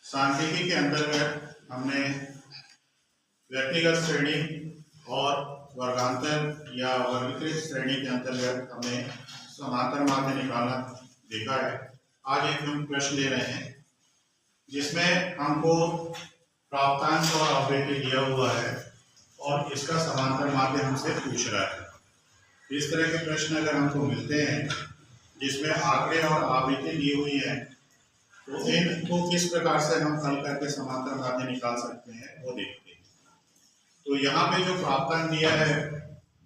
सांख्यिकी के अंतर्गत हमने व्यक्तिगत श्रेणी और वर्गांतर या वर्गीकृत श्रेणी के अंतर्गत हमने समांतर माध्य निकालना देखा है। आज एक हम प्रश्न ले रहे हैं जिसमें हमको प्राप्तांक और आवृत्ति दिया हुआ है और इसका समांतर माध्य हमसे पूछ रहा है। इस तरह के प्रश्न अगर हमको मिलते हैं जिसमें आंकड़े और आवृत्ति दी हुई है तो इनको किस प्रकार से हम हल करके समांतर माध्य निकाल सकते हैं वो देखते हैं। तो यहाँ पे जो प्राप्तांक दिया है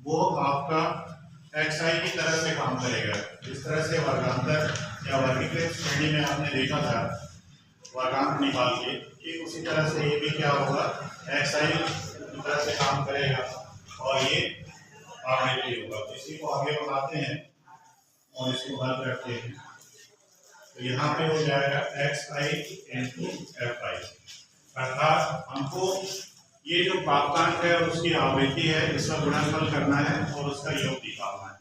वो आपका xi की तरह से काम करेगा। जिस तरह से वर्गांतर या वर्गीकृत श्रेणी में आपने देखा था वर्गांक निकाल के, ठीक उसी तरह से ये भी क्या होगा, xi की तरह से काम करेगा और ये आवृत्ति होगा। तो इसी को आगे बढ़ाते हैं और इसको हल करते हैं। तो यहाँ पे हो जाएगा xi इंटू fi, अर्थात हमको ये जो प्राप्तांक है और उसकी आवृत्ति है इसका गुणनफल करना है और उसका योग निकालना है।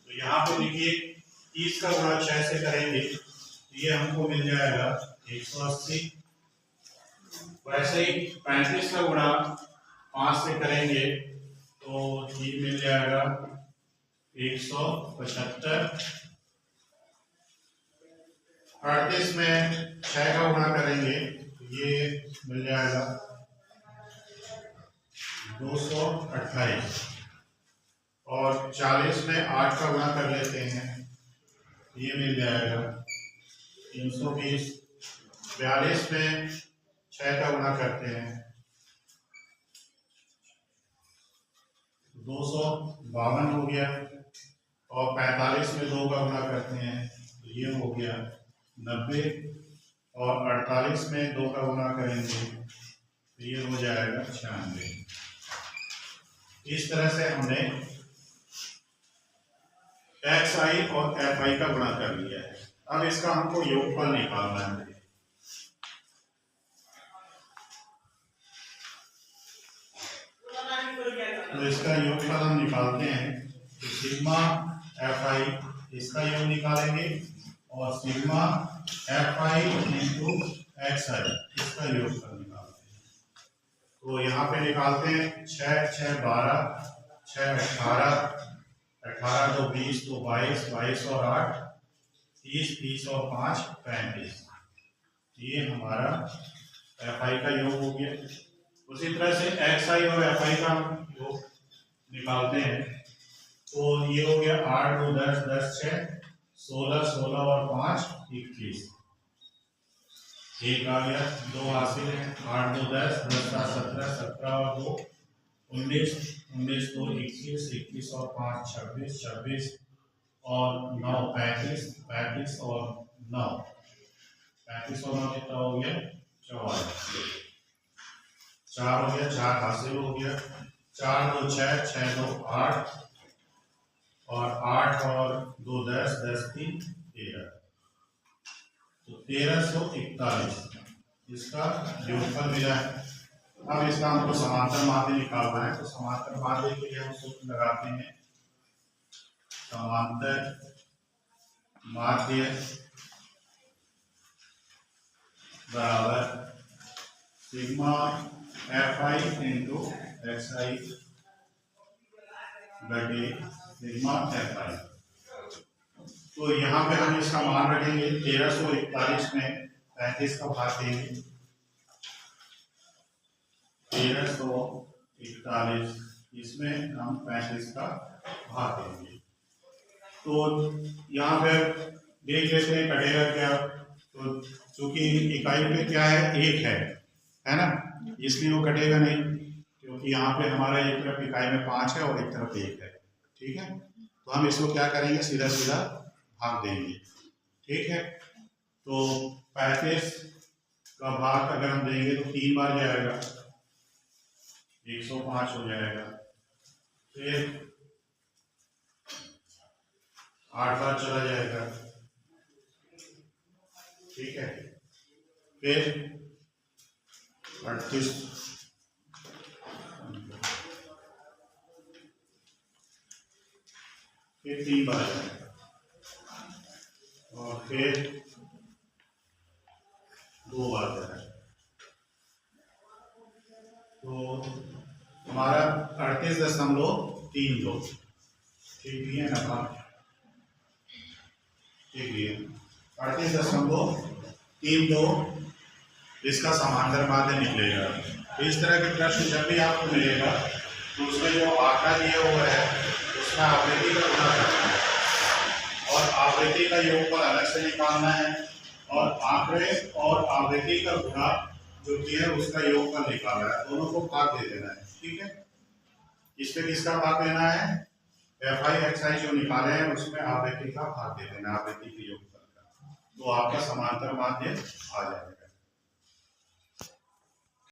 तो यहाँ पे देखिए 30 का गुणा 6 से करेंगे ये हमको मिल जाएगा 180। वैसे ही 35 का गुणा 5 से करेंगे तो ये मिल जाएगा 175। 38 में 6 का गुणा करेंगे ये मिल जाएगा 228 और 40 में 8 का गुणा कर लेते हैं ये मिल जाएगा 320। 42 में 6 का गुणा करते हैं 252 हो गया और 45 में 2 का गुणा करते हैं ये हो गया 90 और 48 में 2 का गुणा करेंगे तो ये हो जाएगा 96। इस तरह से हमने xi और fi का गुणा कर लिया है। अब इसका हमको योगफल निकालना है। तो इसका योगफल हम निकालते हैं तो सिग्मा fi इसका योग निकालेंगे और सिग्मा fi इंटू xi इसका योगफल निकालते हैं। तो यहाँ पे निकालते हैं 6 6 12 6 18 18 2 20 2 22 22 और 8 30 30 और 5 35। ये हमारा fi का योग हो गया। उसी तरह से xi और fi का योग निकालते हैं तो ये हो गया 8 2 10 10 6 16 16 और 5 21। एक आ गया 2 हासिल है 8 2 10 10 17 17 और 2 19 19 2 21 21 और 5 26 26 और 9 35 35 और 9 35 और 9 कितना हो गया 44। 4 हो गया 4 हासिल हो गया 4 2 6 6 2 8 और 8 और 2 10 10 3 13। तो 1341 इसका योगफल मिला है। अब इसका हमको समांतर माध्य निकालना है। तो समांतर माध्य के लिए हम सूत्र लगाते हैं समांतर माध्य बराबर सिग्मा fi इंटू xi बटे सिग्मा fi। तो यहाँ पे हम इसका मान रखेंगे 1341 में 35 का भाग देंगे 1341 इसमें हम 35 का भाग देंगे। तो यहाँ पे देख लेते हैं कटेगा क्या। तो चूंकि इकाई पे क्या है 1 है ना, इसलिए वो कटेगा नहीं क्योंकि यहाँ पे हमारा एक तरफ इकाई में 5 है और एक तरफ 1 है। ठीक है, तो हम इसको क्या करेंगे सीधा सीधा भाग देंगे। ठीक है, तो 35 का भाग अगर हम देंगे तो 3 बार जाएगा 105 हो जाएगा। फिर 8 बार चला जाएगा। ठीक है, फिर 38 फिर 3 बार जाएगा और फिर 2 बार जाएगा। 38.32 ठीक है ना भाग, ठीक है 38.32 इसका समांतर माध्य निकलेगा। तो इस तरह के प्रश्न जब भी आपको मिलेगा तो उसमें जो आंकड़ा दिया हुआ है उसमें आवृत्ति का गुणा करना है और आवृत्ति का योगफल अलग से निकालना है और आंकड़े और आवृत्ति का गुणा जो भी है उसका योगफल निकालना है, दोनों को भाग दे देना है। ठीक है, इसमें किसका भाग देना है, FI XI जो निकाले हैं उसमें आवृत्ति का भाग दे देना, आवृत्ति के योगफल का, तो आपका समांतर माध्य आ जाएगा।